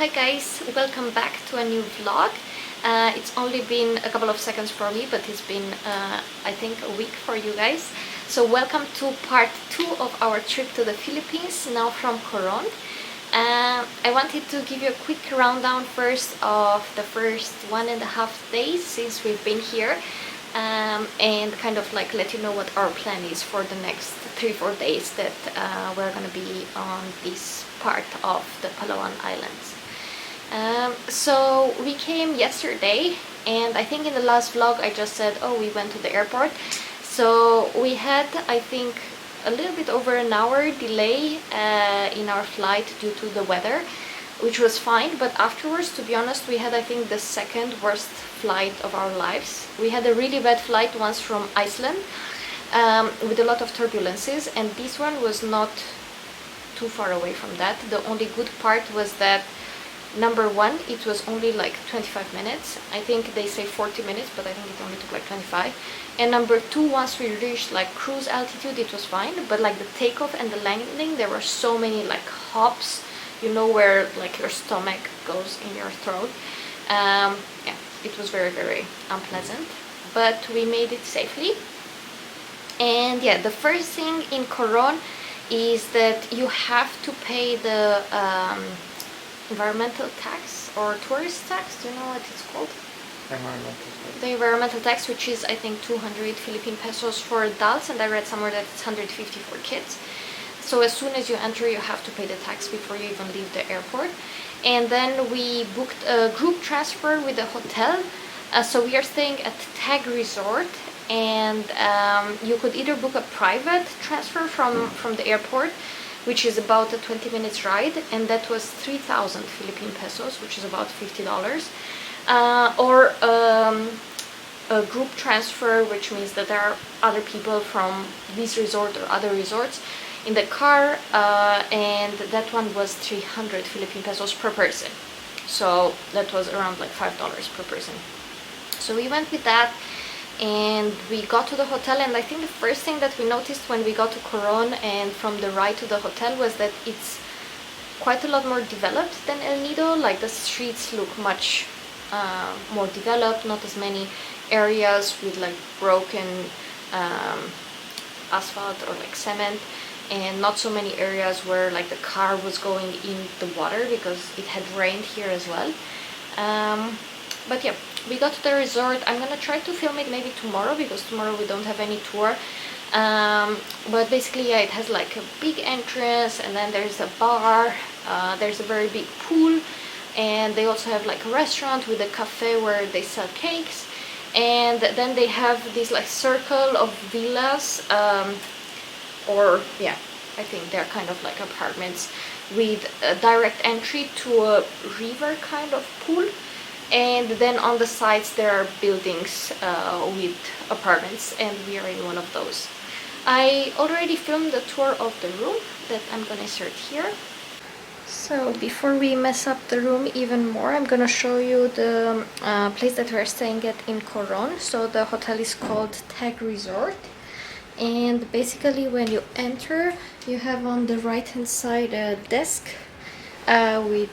Hi guys, welcome back to a new vlog. It's only been a couple of seconds for me, but it's been I think a week for you guys. So welcome to part 2 of our trip to the Philippines, now from Coron. I wanted to give you a quick rundown first of the first 1.5 days since we've been here, and kind of like let you know what our plan is for the next 3-4 days that we're gonna be on this part of the Palawan Islands. So we came yesterday, and I think in the last vlog I just said, oh, we went to the airport. So we had, I think, a little bit over an hour delay in our flight due to the weather, which was fine, but afterwards, to be honest, we had, I think, the second worst flight of our lives. We had a really bad flight once from Iceland with a lot of turbulences, and this one was not too far away from that. The only good part was that, number one, it was only like 25 minutes. I think they say 40 minutes, but I think it only took like 25. And number two, once we reached like cruise altitude, it was fine, but like the takeoff and the landing, there were so many like hops, you know, where like your stomach goes in your throat. Yeah, it was very, very unpleasant, but we made it safely. And yeah, the first thing in Coron is that you have to pay the environmental tax or tourist tax. Do you know what it's called? The environmental tax, which is, I think, 200 Philippine pesos for adults, and I read somewhere that it's 150 for kids. So as soon as you enter, you have to pay the tax before you even leave the airport. And then we booked a group transfer with a hotel. So we are staying at Tag Resort, and you could either book a private transfer from the airport, which is about a 20 minutes ride, and that was 3,000 Philippine pesos, which is about $50. Or a group transfer, which means that there are other people from this resort or other resorts in the car, and that one was 300 Philippine pesos per person. So that was around like $5 per person. So we went with that, and we got to the hotel, and I think the first thing that we noticed when we got to Coron and from the ride to the hotel was that it's quite a lot more developed than El Nido. Like the streets look much more developed, not as many areas with like broken asphalt or like cement, and not so many areas where like the car was going in the water because it had rained here as well. But yeah, we got to the resort. I'm gonna try to film it maybe tomorrow because tomorrow we don't have any tour. But basically, yeah, it has like a big entrance, and then there's a bar, there's a very big pool, and they also have like a restaurant with a cafe where they sell cakes. And then they have this like circle of villas, or yeah, I think they're kind of like apartments with a direct entry to a river kind of pool. And then on the sides there are buildings with apartments, and we are in one of those. I already filmed the tour of the room that I'm gonna insert here. So before we mess up the room even more, I'm gonna show you the place that we're staying at in Coron. So the hotel is called Tag Resort, and basically when you enter, you have on the right hand side a desk with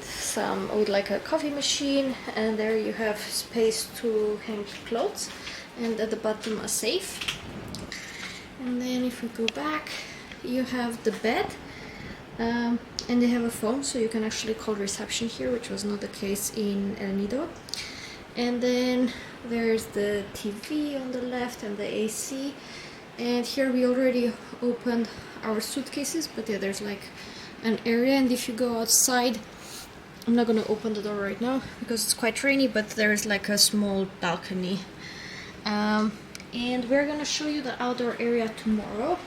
like a coffee machine, and there you have space to hang clothes, and at the bottom a safe. And then if we go back, you have the bed, and they have a phone, so you can actually call reception here, which was not the case in El Nido. And then there's the TV on the left and the AC, and here we already opened our suitcases, but yeah, there's like an area. And if you go outside, I'm not gonna open the door right now because it's quite rainy, but there's like a small balcony, and we're gonna show you the outdoor area tomorrow.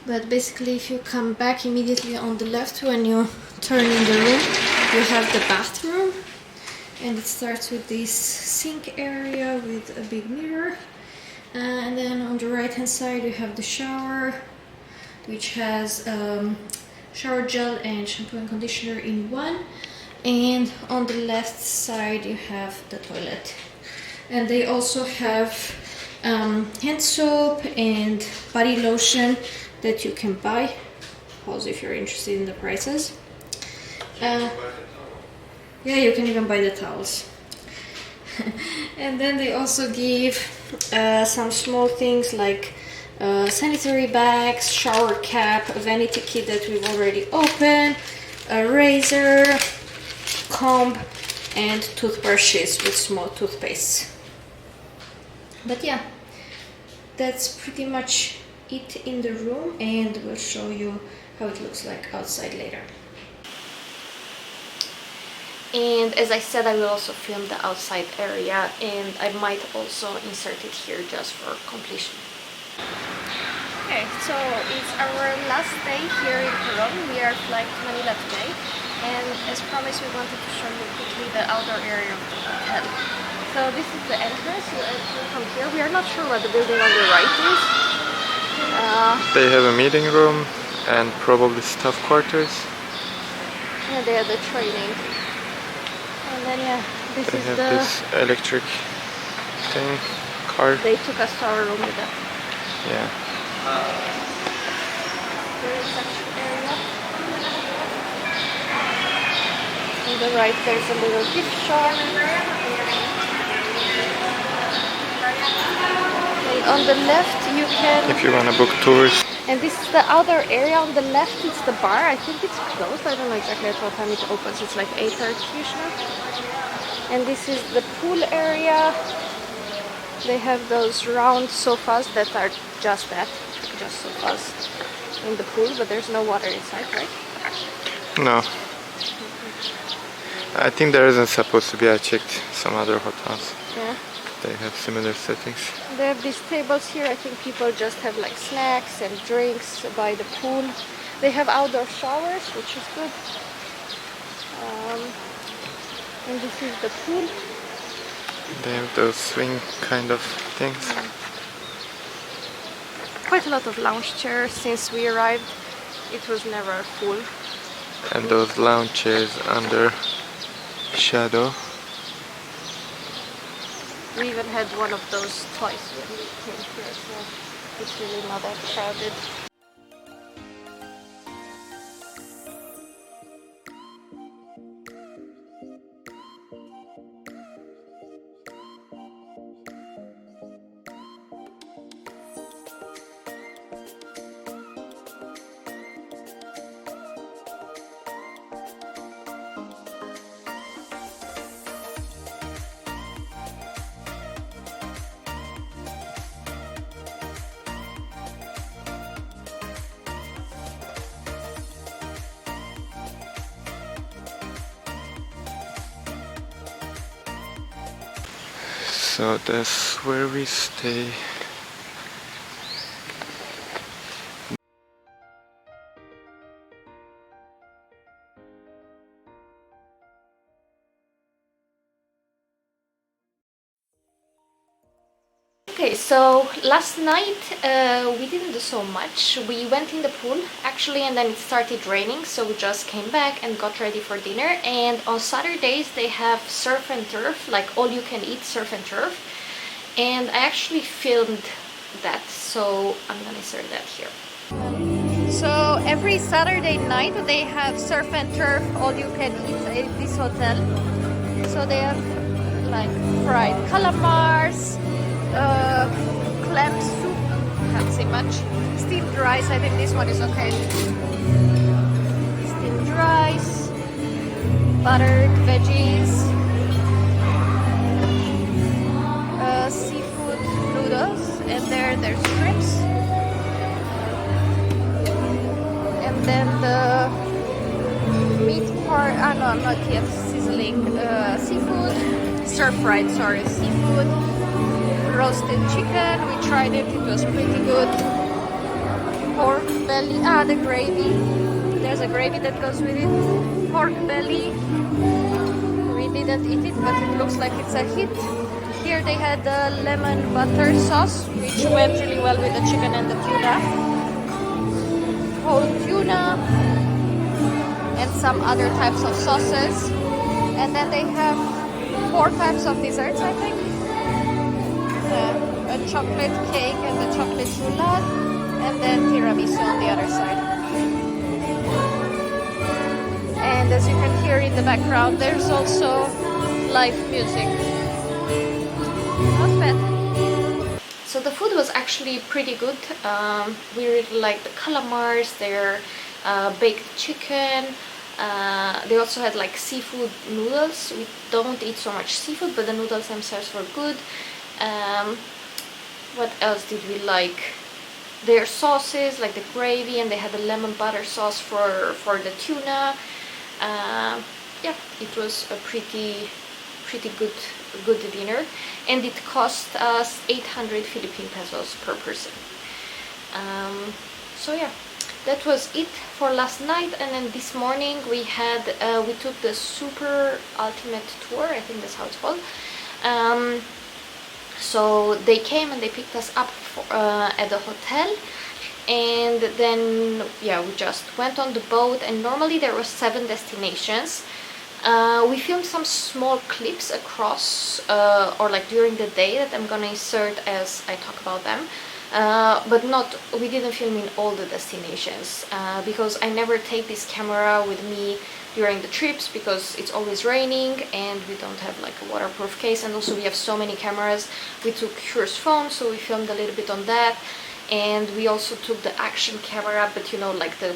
But basically, if you come back immediately on the left when you turn in the room, you have the bathroom, and it starts with this sink area with a big mirror, and then on the right hand side you have the shower, which has shower gel and shampoo and conditioner in one, and on the left side you have the toilet. And they also have hand soap and body lotion that you can buy. Pause if you're interested in the prices. Yeah, you can even buy the towels. And then they also give some small things like sanitary bags, shower cap, a vanity kit that we've already opened, a razor, comb, and toothbrushes with small toothpaste. But yeah, that's pretty much it in the room, and we'll show you how it looks like outside later. And as I said, I will also film the outside area, and I might also insert it here just for completion. Okay, so it's our last day here in Coron. We are flying to Manila today, and as promised, we wanted to show you quickly the outdoor area of the hotel. So this is the entrance. You enter from here. We are not sure what the building on the right is. They have a meeting room and probably staff quarters. Yeah, they have the training. And then yeah, this they is have the this electric thing, car. They took us to our room with that. Yeah. The reception area. On the right there's a little gift shop. And on the left you can... If you want to book tours. And this is the outer area. On the left it's the bar. I think it's closed. I don't know exactly at what time it opens. It's like 8:30ish now. And this is the pool area. They have those round sofas that are just that. Just sofas in the pool, but there's no water inside, right? No. I think there isn't supposed to be. I checked some other hotels. Yeah. They have similar settings. They have these tables here. I think people just have like snacks and drinks by the pool. They have outdoor showers, which is good. And this is the pool. They have those swing kind of things. Quite a lot of lounge chairs. Since we arrived, it was never full. And those lounge chairs under shadow. We even had one of those twice when we came here, so it's really not that crowded. So that's where we stay. Okay, so last night we didn't do so much. We went in the pool actually, and then it started raining, so we just came back and got ready for dinner. And on Saturdays they have surf and turf, like all you can eat surf and turf, and I actually filmed that, so I'm gonna insert that here. So every Saturday night they have surf and turf, all you can eat at this hotel. So they have like fried calamars, clam soup, can't say much, steamed rice, I think this one is okay, steamed rice, buttered veggies, seafood noodles, and there's shrimps, and then the meat part, no, not yet sizzling, seafood, stir-fried, sorry, seafood, roasted chicken, we tried it, it was pretty good. Pork belly, the gravy, there's a gravy that goes with it. Pork belly, we didn't eat it, but it looks like it's a hit. Here they had the lemon butter sauce, which went really well with the chicken and the tuna. Whole tuna, and some other types of sauces. And then they have 4 types of desserts, I think. A chocolate cake and the chocolate roulade, and then tiramisu on the other side. And as you can hear in the background, there's also live music. Not bad. So the food was actually pretty good. We really liked the calamars, their baked chicken. They also had like seafood noodles. We don't eat so much seafood, but the noodles themselves were good. What else did we like? Their sauces, like the gravy, and they had a lemon butter sauce for the tuna. Yeah, it was a pretty good dinner, and it cost us 800 Philippine pesos per person. So yeah, that was it for last night. And then this morning we took the super ultimate tour, I think that's how it's called. So they came and they picked us up at the hotel, and then yeah, we just went on the boat. And normally there were 7 destinations. We filmed some small clips across or like during the day that I'm gonna insert as I talk about them, but we didn't film in all the destinations because I never take this camera with me during the trips because it's always raining and we don't have like a waterproof case, and also we have so many cameras. We took Hure's phone, so we filmed a little bit on that, and we also took the action camera, but you know, like the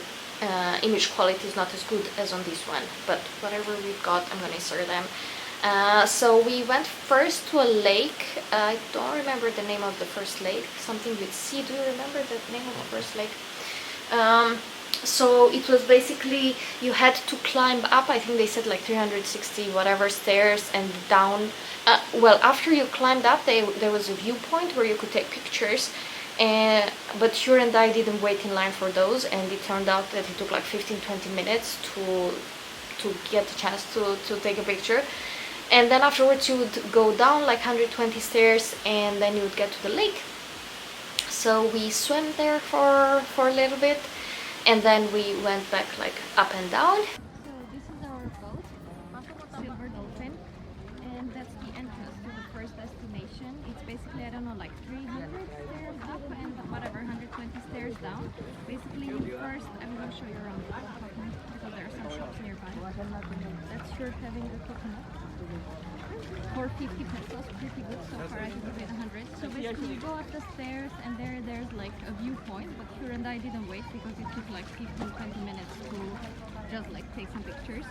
image quality is not as good as on this one, but whatever we've got, I'm gonna insert them. So we went first to a lake. I don't remember the name of the first lake, something with C. Do you remember the name of the first lake? So it was basically, you had to climb up, I think they said like 360 whatever stairs and down. Well, after you climbed up, there was a viewpoint where you could take pictures. But Hure and I didn't wait in line for those, and it turned out that it took like 15-20 minutes to get the chance to take a picture. And then afterwards you would go down like 120 stairs, and then you would get to the lake. So we swam there for a little bit, and then we went back like up and down. So this is our boat, Silver Dolphin, and that's the entrance to the first destination. It's basically, I don't know, like 300 stairs up and whatever, 120 stairs down. Basically, first, I'm going to show you around the boat because there are some shops nearby. That's Hure having the coconut for 50 pesos, pretty good so far. I think we paid 100. So basically, you go up the stairs, and there's like a viewpoint, but Hure and I didn't wait because it took like 15-20 minutes to just like take some pictures.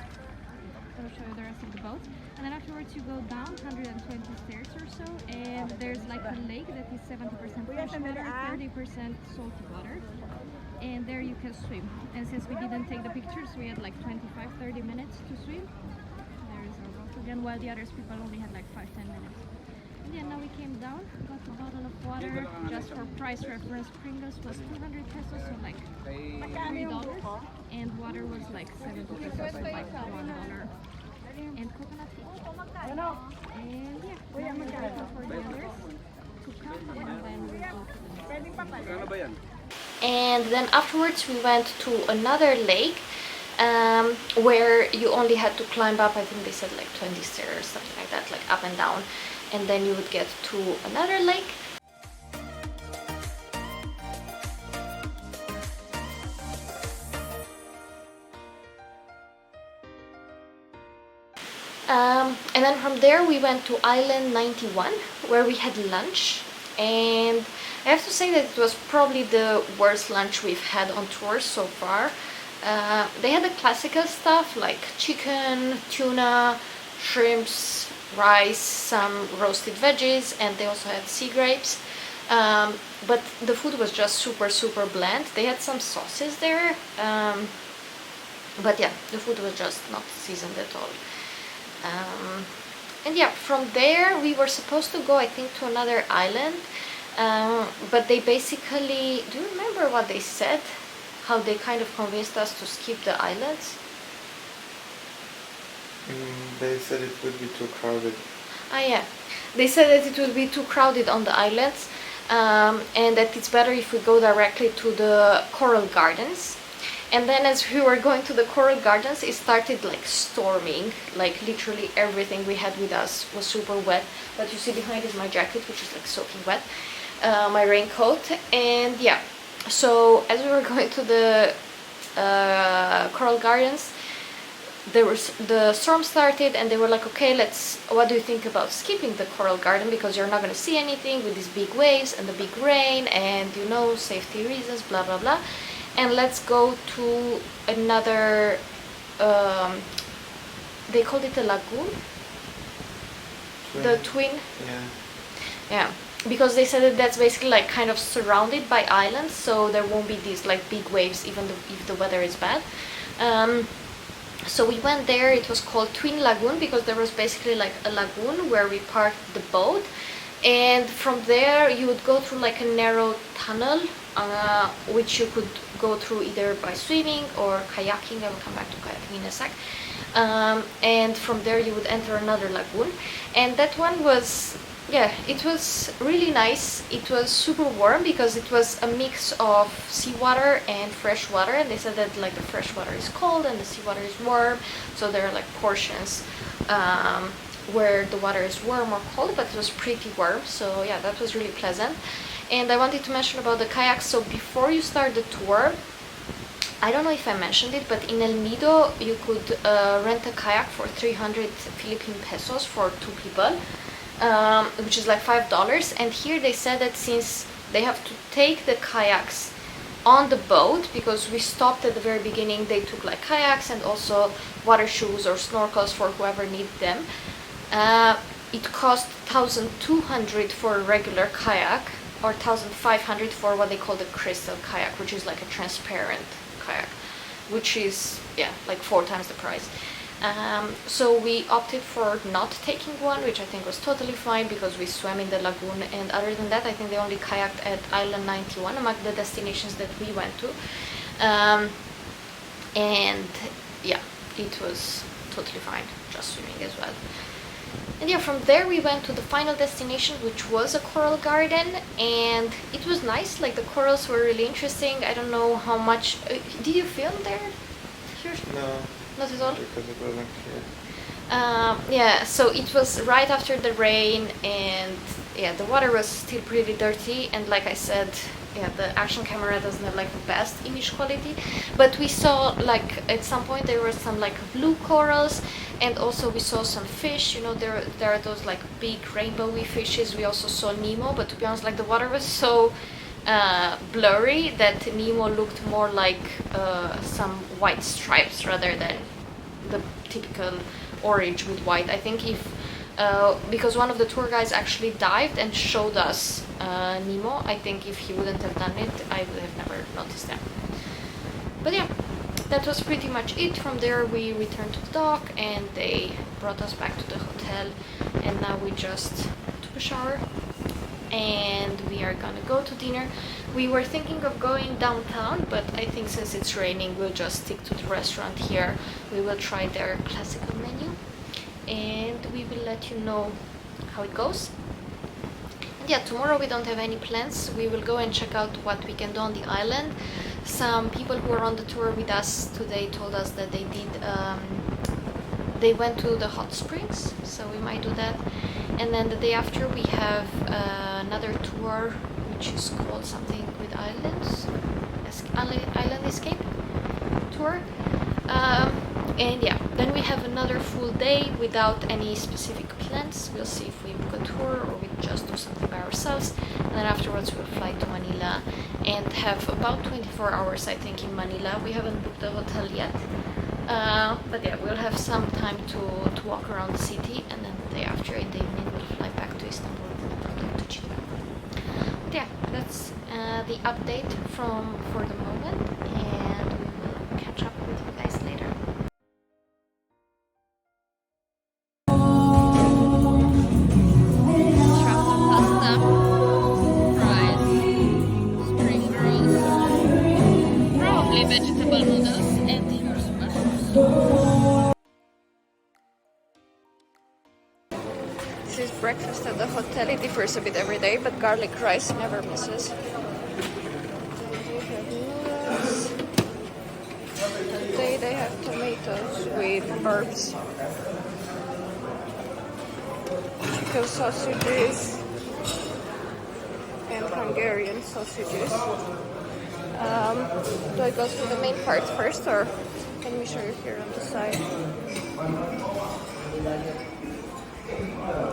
I'll show you the rest of the boat, and then afterwards you go down 120 stairs or so, and there's like a lake that is 70% fresh water, 30% salty water, and there you can swim. And since we didn't take the pictures, we had like 25-30 minutes to swim. There is our boat again, while the others people only had like 5-10 minutes. And yeah, now we came down, got a bottle of water. Just for price reference, Pringles was 200 pesos, so like $3, and water was like 70 pesos, so like $1. And coconut tea. And yeah, now we're waiting for the others to come, and then we'll go to the next. And then afterwards we went to another lake where you only had to climb up, I think they said like 20 stairs, something like that, like up and down, and then you would get to another lake. And then from there we went to Island 91 where we had lunch, and I have to say that it was probably the worst lunch we've had on tours so far. They had the classical stuff like chicken, tuna, shrimps, rice, some roasted veggies, and they also had sea grapes. But the food was just super bland. They had some sauces there, but yeah, the food was just not seasoned at all. And yeah, from there we were supposed to go, I think, to another island, but they basically, do you remember what they said? How they kind of convinced us to skip the islands? They said it would be too crowded. Ah yeah, they said that it would be too crowded on the islands, and that it's better if we go directly to the coral gardens. And then as we were going to the coral gardens, it started like storming, like literally everything we had with us was super wet. But you see behind is my jacket, which is like soaking wet, my raincoat. And yeah, so as we were going to the coral gardens, the storm started, and they were like, okay, what do you think about skipping the coral garden, because you're not going to see anything with these big waves and the big rain, and you know, safety reasons, blah blah blah, and let's go to another, they called it a lagoon, the twin, yeah, because they said that that's basically like kind of surrounded by islands, so there won't be these like big waves even if the weather is bad. So we went there. It was called Twin Lagoon because there was basically like a lagoon where we parked the boat, and from there you would go through like a narrow tunnel, which you could go through either by swimming or kayaking. I will come back to kayaking in a sec. And from there you would enter another lagoon, and that one was, yeah, it was really nice. It was super warm because it was a mix of seawater and fresh water, and they said that like the fresh water is cold and the seawater is warm, so there are like portions where the water is warm or cold, but it was pretty warm, so yeah, that was really pleasant. And I wanted to mention about the kayaks. So before you start the tour, I don't know if I mentioned it, but in El Nido you could rent a kayak for 300 Philippine pesos for 2 people, which is like $5. And here they said that since they have to take the kayaks on the boat, because we stopped at the very beginning, they took like kayaks and also water shoes or snorkels for whoever needed them. It cost 1,200 for a regular kayak, or 1,500 for what they call the crystal kayak, which is like a transparent kayak, which is, yeah, like 4 times the price. So we opted for not taking one, which I think was totally fine because we swam in the lagoon, and other than that I think they only kayaked at Island 91 among the destinations that we went to, and yeah, it was totally fine, just swimming as well. And yeah, from there we went to the final destination, which was a coral garden, and it was nice. Like the corals were really interesting. I don't know how much. Did you film there? Here? No. Not at all? Because it wasn't clear. Yeah, so it was right after the rain, and yeah, the water was still pretty dirty, and like I said, yeah, the action camera doesn't have like the best image quality, but we saw like at some point there were some like blue corals, and also we saw some fish. You know, there are those like big rainbowy fishes. We also saw Nemo, but to be honest, like the water was so blurry that Nemo looked more like some white stripes rather than the typical orange with white. I think if because one of the tour guides actually dived and showed us Nemo, I think if he wouldn't have done it, I would have never noticed them. But yeah, that was pretty much it. From there we returned to the dock, and they brought us back to the hotel, and now we just took a shower and we are gonna go to dinner. We were thinking of going downtown, but I think since it's raining we'll just stick to the restaurant here. We will try their classical menu and we will let you know how it goes. And yeah, tomorrow we don't have any plans. We will go and check out what we can do on the island. Some people who are on the tour with us today told us that they did they went to the hot springs, so we might do that. And then the day after we have another tour which is called something with islands, Island Escape tour. And yeah, then we have another full day without any specific plans. We'll see if we book a tour or we just do something by ourselves. And then afterwards we'll fly to Manila and have about 24 hours, I think, in Manila. We haven't booked the hotel yet. But yeah, we'll have some time to walk around the city, and then the day after in the evening we'll fly back to Istanbul and to Chile. But yeah, that's the update for the moment, and we will catch up with you guys later. Vegetable noodles and yours mushrooms. This is breakfast at the hotel. It differs a bit every day, but garlic rice never misses. Today they have tomatoes with herbs, chicken sausages, and Hungarian sausages. Do I go to the main part first, or Let me show you here on the side.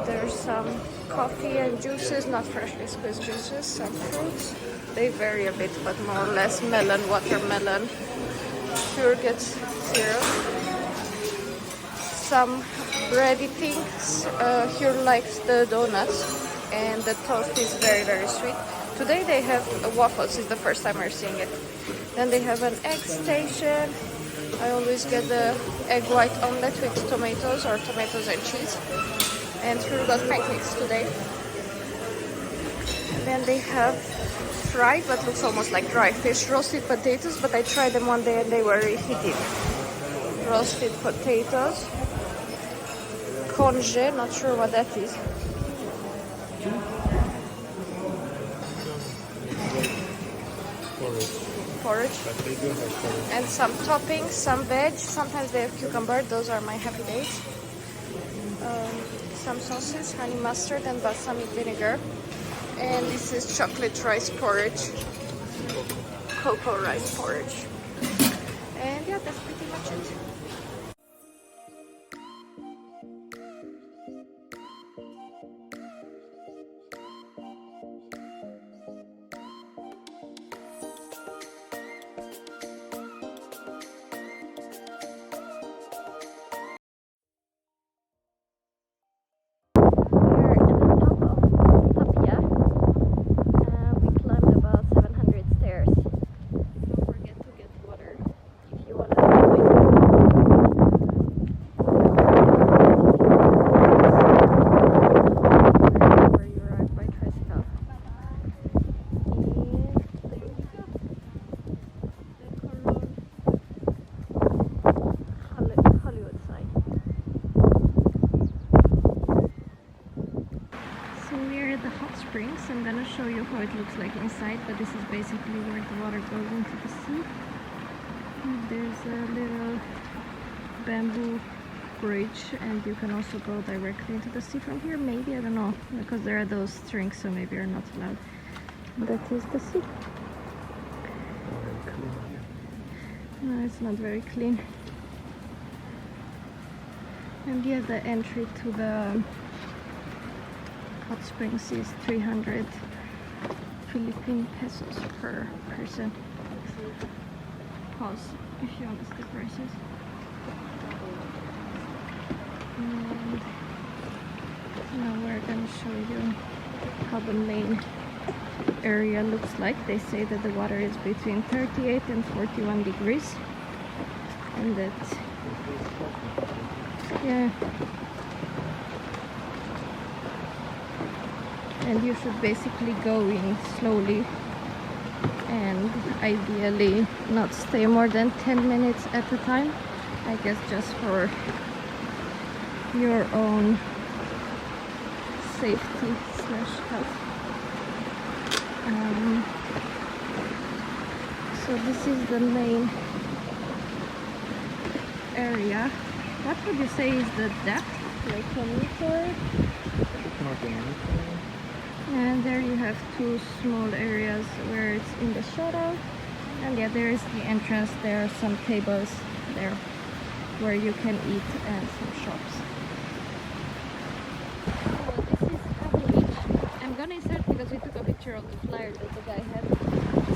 There's some coffee and juices, not freshly squeezed juices, some fruits. They vary a bit, but more or less melon, watermelon, yogurt syrup. Some bready things. Here likes the donuts, and the toast is very, very sweet. Today they have waffles, it's the first time we're seeing it. Then they have an egg station. I always get the egg white omelette with tomatoes or tomatoes and cheese. And here we got pancakes today. And then they have fried, but looks almost like dry fish, roasted potatoes, but I tried them one day and they were reheated. Roasted potatoes. Conge, not sure what that is. Porridge. And some toppings, some veg. Sometimes they have cucumber. Those are my happy days. Some sauces, honey mustard and balsamic vinegar. And this is chocolate rice porridge. Cocoa rice porridge. And yeah, that's pretty much it. I'm gonna show you how it looks like inside, but this is basically where the water goes into the sea. There's a little bamboo bridge, and you can also go directly into the sea from here. Maybe, I don't know, because there are those strings, so maybe you're not allowed. That is the sea. No, it's not very clean. And yeah, the entry to the hot springs is 300 Philippine pesos per person. Pause if you want to see the prices. And now we're gonna show you how the main area looks like. They say that the water is between 38 and 41 degrees, and that, yeah, and you should basically go in slowly and ideally not stay more than 10 minutes at a time, I guess, just for your own safety / health. So this is the main area. What would you say is the depth? Like a meter? And there you have two small areas where it's in the shadow. And yeah, there is the entrance. There are some tables there where you can eat and some shops. So this is Cabo Beach. I'm gonna insert because we took a picture of the flyer that the guy had,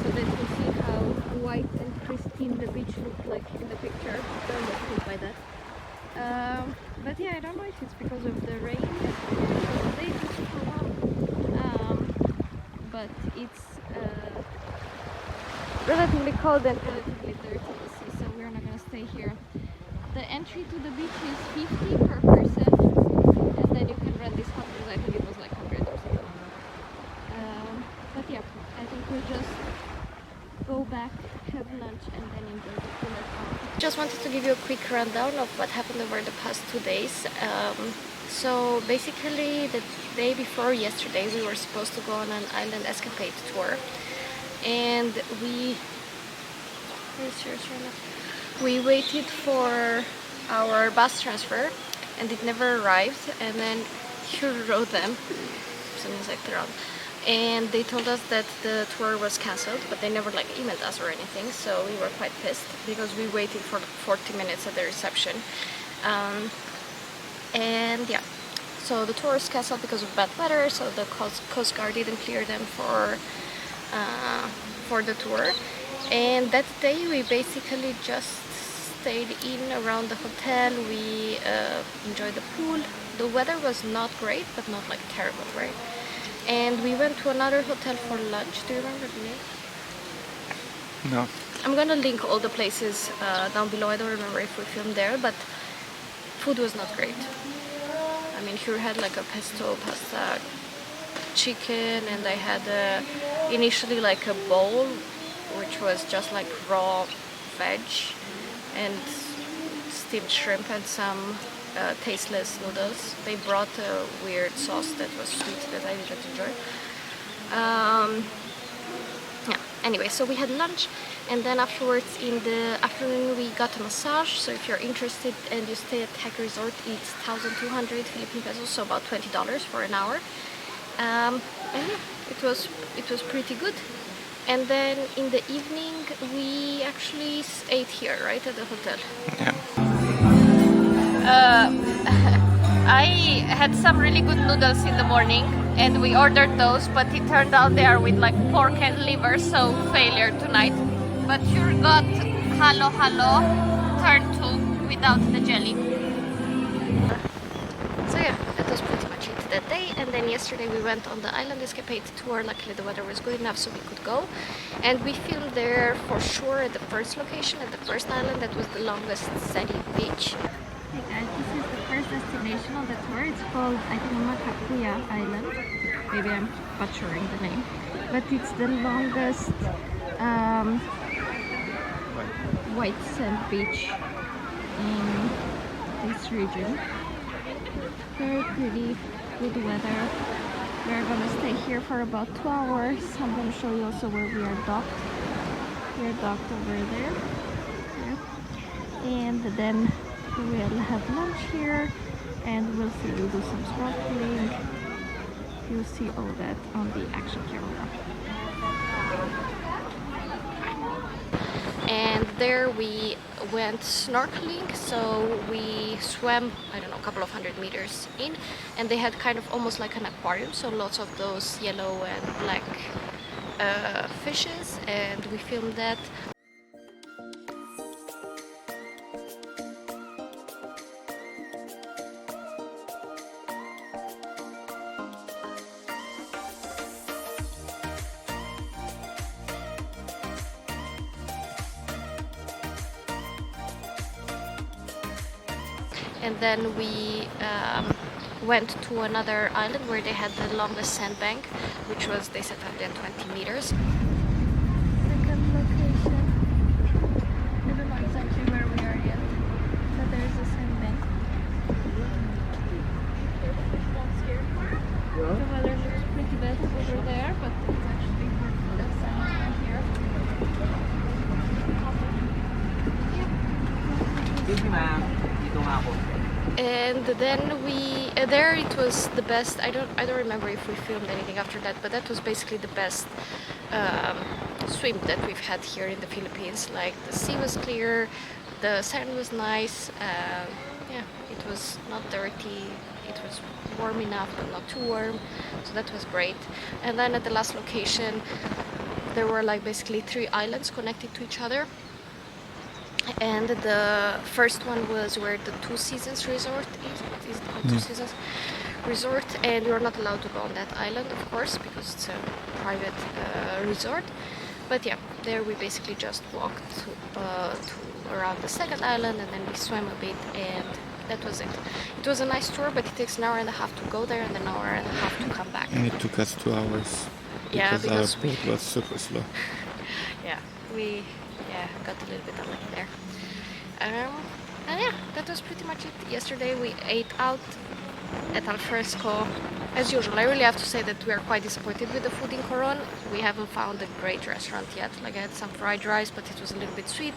so that you see how white and pristine the beach looked like in the picture. Don't get fooled by that. But yeah, I don't know if it's because of the rain. The day is super warm. But it's relatively cold and relatively dirty, so we're not gonna stay here. The entry to the beach is 50 per person, and then you can rent this hut because I think it was like 100 or something. But yeah, I think we'll just go back, have lunch, and then enjoy the pool at home. Just wanted to give you a quick rundown of what happened over the past 2 days. So basically the day before yesterday we were supposed to go on an island escapade tour, and we waited for our bus transfer and it never arrived, and then here we wrote them, something's like around, and they told us that the tour was cancelled, but they never like emailed us or anything, so we were quite pissed because we waited for 40 minutes at the reception. And yeah, so the tour was cancelled because of bad weather, so the Coast Guard didn't clear them for the tour. And that day we basically just stayed in around the hotel. We enjoyed the pool. The weather was not great, but not like terrible, right? And we went to another hotel for lunch. Do you remember the name? No. I'm gonna link all the places down below. I don't remember if we filmed there, but food was not great. I mean, here had like a pesto pasta chicken, and I had initially like a bowl which was just like raw veg and steamed shrimp and some tasteless noodles. They brought a weird sauce that was sweet that I didn't enjoy. Yeah, anyway, so we had lunch, and then afterwards in the afternoon we got a massage. So if you're interested and you stay at Tag Resort, it's 1,200 Philippine pesos, so about $20 for an hour. And yeah, it was pretty good. And then in the evening we actually ate here, right, at the hotel. Yeah. I had some really good noodles in the morning, and we ordered those, but it turned out they are with like pork and liver, so failure tonight. But here got halo halo turn 2 without the jelly. So yeah, that was pretty much it that day. And then yesterday we went on the Island Escapade tour. Luckily the weather was good enough so we could go, and we filmed there for sure at the first location, at the first island. That was the longest sandy beach. Hey guys, this is the first destination on the tour. It's called, I think, Makapuya Island. Maybe I'm butchering the name, but it's the longest white sand beach in this region. Very pretty, good weather. We're gonna stay here for about 2 hours. I'm gonna show you also where we are docked. We are docked over there. Yeah. And then we'll have lunch here, and we'll do some snorkeling. You'll see all that on the action camera. And there we went snorkeling, so we swam, I don't know, a couple of 100 meters in, and they had kind of almost like an aquarium, so lots of those yellow and black fishes, and we filmed that. And then we went to another island where they had the longest sandbank, which was, they said, 120 meters. Second location. I don't know exactly where we are yet, but there is a sandbank. The weather looks pretty bad over there, but it's actually the sandbank here. And then we there it was the best. I don't remember if we filmed anything after that, but that was basically the best swim that we've had here in the Philippines. Like, the sea was clear, the sand was nice, yeah, it was not dirty, it was warm enough but not too warm, so that was great. And then at the last location there were like basically 3 islands connected to each other. And the first one was where the Two Seasons Resort is. Is it called Two Seasons Resort? And you're not allowed to go on that island, of course, because it's a private resort. But yeah, there we basically just walked to around the second island, and then we swam a bit, and that was it. It was a nice tour, but it takes an hour and a half to go there and an hour and a half to come back. And it took us 2 hours. Yeah, because our boat was super slow. Yeah, we got a little bit unlucky there. And yeah, that was pretty much it. Yesterday we ate out at Alfresco as usual. I really have to say that we are quite disappointed with the food in Coron. We haven't found a great restaurant yet. Like, I had some fried rice, but it was a little bit sweet.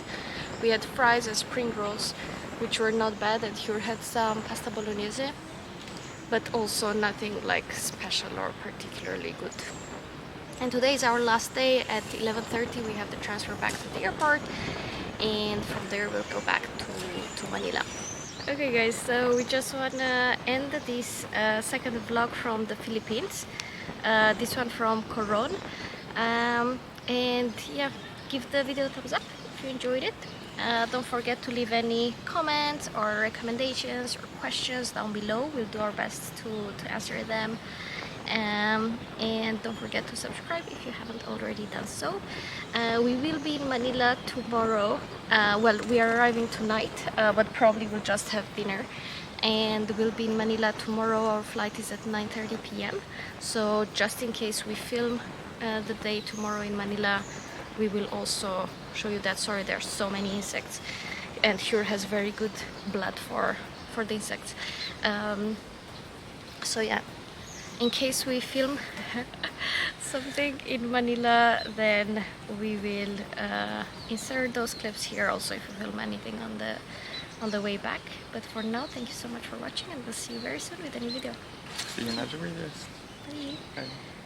We had fries and spring rolls, which were not bad, and here had some pasta bolognese, but also nothing like special or particularly good. And today is our last day. At 11:30 we have the transfer back to the airport, and from there we'll go back to Manila. Okay guys, so we just wanna end this second vlog from the Philippines. This one from Coron. And yeah, give the video a thumbs up if you enjoyed it. Don't forget to leave any comments or recommendations or questions down below. We'll do our best to answer them. And don't forget to subscribe if you haven't already done so. We will be in Manila tomorrow. Well, we are arriving tonight, but probably we'll just have dinner. And we'll be in Manila tomorrow. Our flight is at 9:30 p.m. So just in case we film the day tomorrow in Manila, we will also show you that. Sorry, there are so many insects, and Hure has very good blood for the insects. So yeah, in case we film something in Manila, then we will insert those clips here also if we film anything on the way back. But for now, thank you so much for watching, and we'll see you very soon with a new video. See you in other videos. Bye. Bye.